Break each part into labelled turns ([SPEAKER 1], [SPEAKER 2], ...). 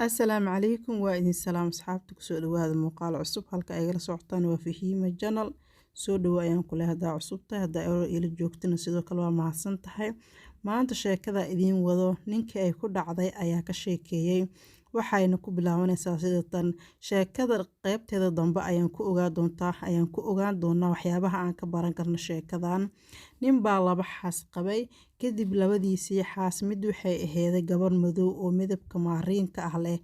[SPEAKER 1] Asalaamu calaykum waa idin salaam asxaabta kusoo dhawaada muuqaal cusub halka ay igala socotaan waa Fahiima Channel soo dhawo ayaan ku leeyahay hadaa cusub tahay hadaa ila joogtana sidoo kale waa mahadsan tahay maanta sheekada idiin wado ninkii ay ku dhacday ayaa ka sheekeeyay waxayna ku bilaabanaysaa sida tan sheekada qaybteeda dambe ayaan ku ogaan doonaa waxyaabaha aan ka baran karno sheekadan nin baa laba xaas qabay kadib labadiisii xaas mid waxay aheeday gabar madow oo midabka maariinka ah leh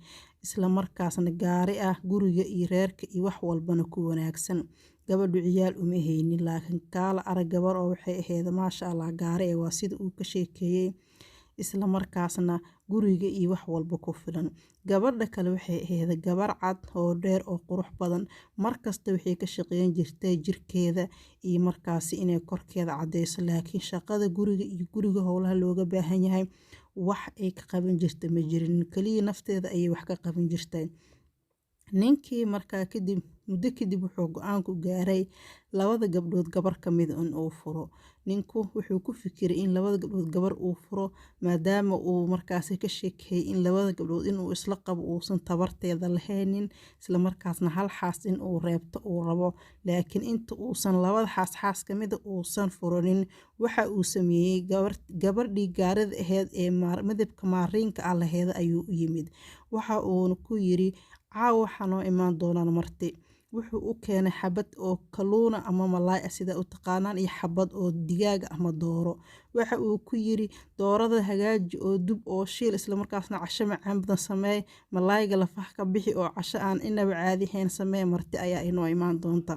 [SPEAKER 1] isla markaasna gaari ah guriga iyo reerka iyo wax walbana ku wanaagsan gabadhu ciyaal uma haynin laakiin kaala arag gabar oo waxay aheyd maasha Allah gaari ee waa sida uu ka sheekeeyay isla markaasna guriga iyo wax walba ku filan gabadha kale waxay ahayd gabar cad oo dheer oo qurux badan markasta waxay ka shaqeyn jirtay jirkeeda iyo markaasi inay korkeeda cadeyso laakiin shaqada guriga howlaha looga baahan yahay wax ay ka qaban jirtay ma jirin kaliya nafteeda ayay wax ka qaban jirtay ninkii markaa kadib muddo kadib wuxuu go'aan ku gaaray labada gabdhood gabar ka mid in uu furo ninku wuxuu ku fikiray in labada gabdhood gabar uu furo maadaama uu markaasi ka sheekeeyay in labada gabdhood inuu isla qabo uusan tabarteeda lahaynin isla markaasna hal xaas in uu reebto uu rabo laakiin inta uusan labada xaas ka mid uusan furanin waxa uu sameeyay gabadhii gaarida ahayd ee midabka maariinka ah lahayd ayuu u yimid waxa uu ku yiri caawa waxaa noo imaan doonaan marti wuxuu u keenay xabad oo kalluuna ama malaay ah sida u taqaanaan iyo xabad oo digaaga ama dooro waxa uu ku yiri doorada hagaaji oo dub oo shiil isla markaasna casho macaan badan sameey malaayga lafaha ka bixi oo casho aan inaba caadi ahayn sameey marti ayaa inoo imaan doonta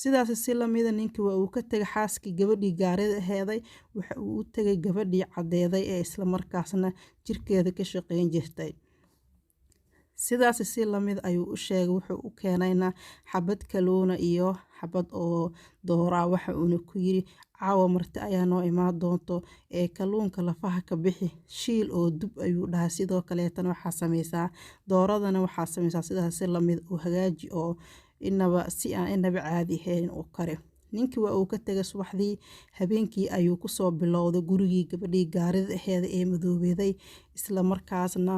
[SPEAKER 1] sidaas si lamida ninkii waa uu ka tagay xaaskii gabadhii gaarida aheeday waxa uu u tagay gabadhii cadeeday ee isla markaasna jirkeeda ka shaqeyn jirtay sidaas si lamid ayuu u sheegay wuxuu u keenayna xabad kalluuna iyo xabad oo doora waxa uu ku yiri caawa marti ayaa noo imaan doonto ee kalluunka lafaha ka bixi shiil oo dub ayuu dhahay sidoo kale tan waxa sameysaa dooradana waxa sameysaa sidaas si lamid oo hagaaji oo inaba caadi ahayn oo kare ninkii waa uu ka tagay subaxdii habeenkii ayuu ku soo bilowday gurigii gabadhii gaarida aheyd ee madoobeeday isla markaasna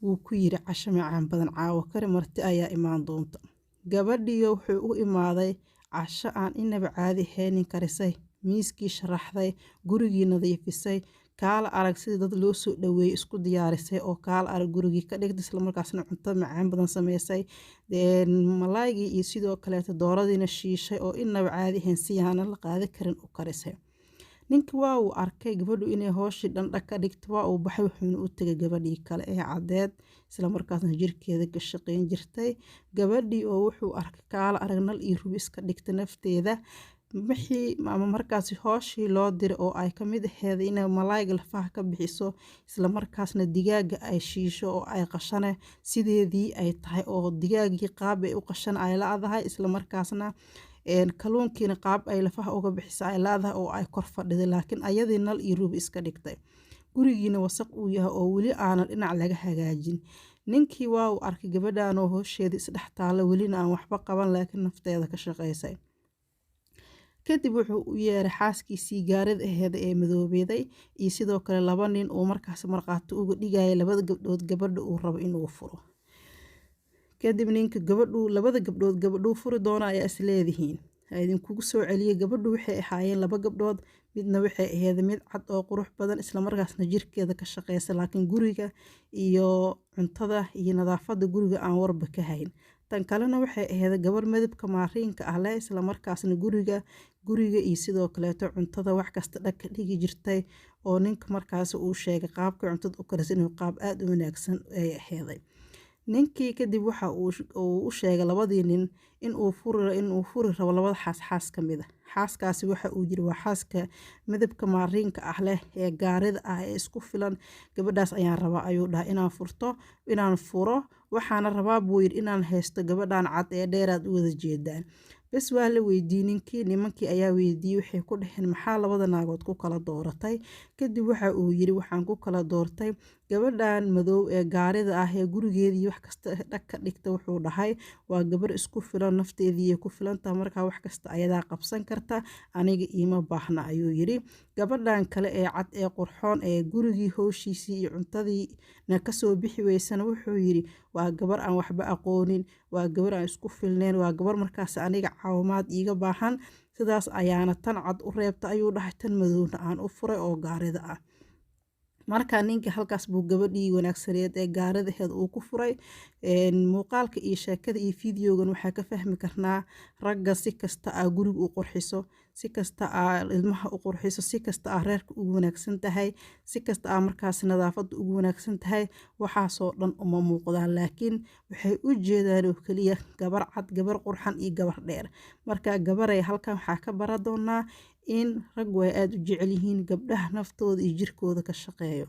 [SPEAKER 1] wuu ku yiri casho macaan badan caawa kare marti ayaa imaan doonta gabadhii wuxuu u imaaday casho aan inaba caadi ahayn karisay miiskii sharaxday gurigii nadiifisay kaala arag sida dad loo soo dhaweeyay isku diyaarisay oo kaala arag gurigii ka dhigtay isla markaasna cunto macaan badan sameysay malaaygi iyo sidoo kale dooradiina shiishay oo inaba caadi ahayn si aan la qaadi karin u karisay ninka waa uu arkay gabadhu inay hooshii dhandha ka dhigto waa uu baxay wuxuuna u tagay gabadhii kale ee cadeed isla markaasna jirkeeda ka shaqeyn jirtay gabadhii oo wuxuu arkay kaala aragnal iyo rubis ka dhigtay nafteeda ama markaasi hooshii loo diray oo ay ka mid aheyd inay malaayga lafaha ka bixiso isla markaasna digaaga ay shiisho oo ay qashane sideedii ay tahay oo digaagii qaab ay u qashan ay laadahay isla markaasna kalluunkiina qaab ay lafaha uga bixisa ay laadahay oo ay kor fadhiday laakiin ayadii nal iyo rubi iska dhigtay gurigiina wasaq uu yahay oo weli aanan dhinac laga hagaajin ninkii waa uu arkay gabadhan oo hoosheeda isdhex taala welina aan waxba qaban laakiin nafteeda ka shaqeysay kadib wuxuu u yeeray xaaskiisii gaarida aheyd ee madoobeeday iyo sidoo kale laba nin oo markaas marqaato uga dhigaya labada gabdhood gabadha uu rabo inuu furo kadib ninka labada gabdhood gabadhuu furi doona ayaa is leedihiin idinkugu soo celiyay gabadhu waxay ahaayeen laba gabdhood midna waxay ahayd mid cad oo qurux badan isla markaasna jirkeeda ka shaqeysa laakiin guriga iyo cuntada iyo nadaafada guriga aan warba ka hayn tan kalena waxay ahayd gabar midabka maariinka ah leh isla markaasna guriga iyo sidoo kale cuntada wax kasta dhag dhigi jirtay oo ninka markaas uu sheegay qaabka cuntada u karis inuu qaab aad u wanaagsan ay aheeday ninkii kadib waxa uu u sheegay labadii nin in uu furi rabo labada xaas ka mid ah xaaskaasi waxa uu yiri waa xaaska midabka maariinka ah leh ee gaarida ah ee isku filan gabadhaas ayaan rabaa ayuu dhahay inaan furo waxaana rabaa buu yiri inaan haysto gabadhan cad ee dheeraad u wada jeedaan bas waa la weydiiyay nimankii ayaa weydiiyay waxay ku dhaheen maxaa labada naagood ku kala dooratay kadib waxa uu yiri waxaan ku kala doortay gabadhan madow ee gaarida ah ee gurigeedii wax kasta dhag ka dhigta wuxuu dhahay waa gabar isku filan nafteedii ku filantaa markaa wax kasta ayadaa qabsan karta aniga iima baahna ayuu yiri gabadhan kale ee cad ee qurxoon ee gurigii howshiisii iyo cuntadiina kasoo bixi weysana wuxuu yidhi waa gabar aan waxba aqoonin, waa gabar aan isku filneyn, waa gabar markaas aniga caawimaad iiga baahan, sidaas ayaana tan cad u reebta ayuu dhahay, tan madowna aan u furay oo gaarida ah. marka ninka halkaas buu gabadhii wanaagsaneed ee gaaridaheed uu ku furay. muuqaalka iyo sheekada iyo fideogan waxaa ka fahmi karnaa ragga si kasta aa guriga u qurxiso, si kasta aa ilmaha u qurxiso, si kasta aa reerka ugu wanaagsan tahay, si kasta aa markaas nadaafada ugu wanaagsan tahay, waxaasoo dhan uma muuqdaan, laakiin waxay u jeedaan oo keliya gabar cad, gabar qurxan iyo gabar dheer. marka gabaray halkan waxaa ka bara doonaa in rag way aad u jecel yihiin gabdhaha naftooda iyo jirkooda ka shaqeeyo.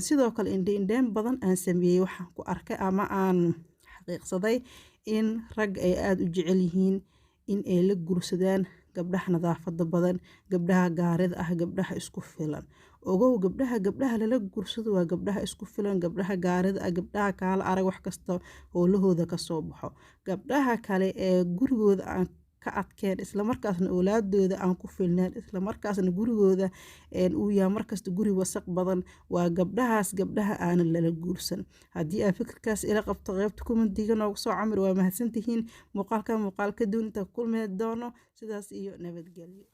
[SPEAKER 1] sidoo kale indheyn badan aan sameeyey waxaan ku arkay ama aan xaqiiqsaday in rag ay aad u jecel yihiin in ay la guursadaan gabdhaha nadaafada badan, gabdhaha gaarida ah, gabdhaha isku filan. ogow gabdhaha lala guursado waa gabdhaha isku filan, gabdhaha gaarida ah, gabdhaha kaala arag wax kasta howlahooda kasoo baxo. gabdhaha kale ee gurigooda aan ka adkeen islamarkaasna awlaadooda aan ku filneen, islamarkaasna gurigooda uu yahay markasta guri wasaq badan, waa gabdhahaas gabdhaha aanan lala guursan. haddii aa fikirkaas ila qabto qaybta commentiga noogu soo camir, waa mahadsantihiin. muuqaalka muuqaal ka duwan inta kulmi doono, sidaas iyo nabadgelyo.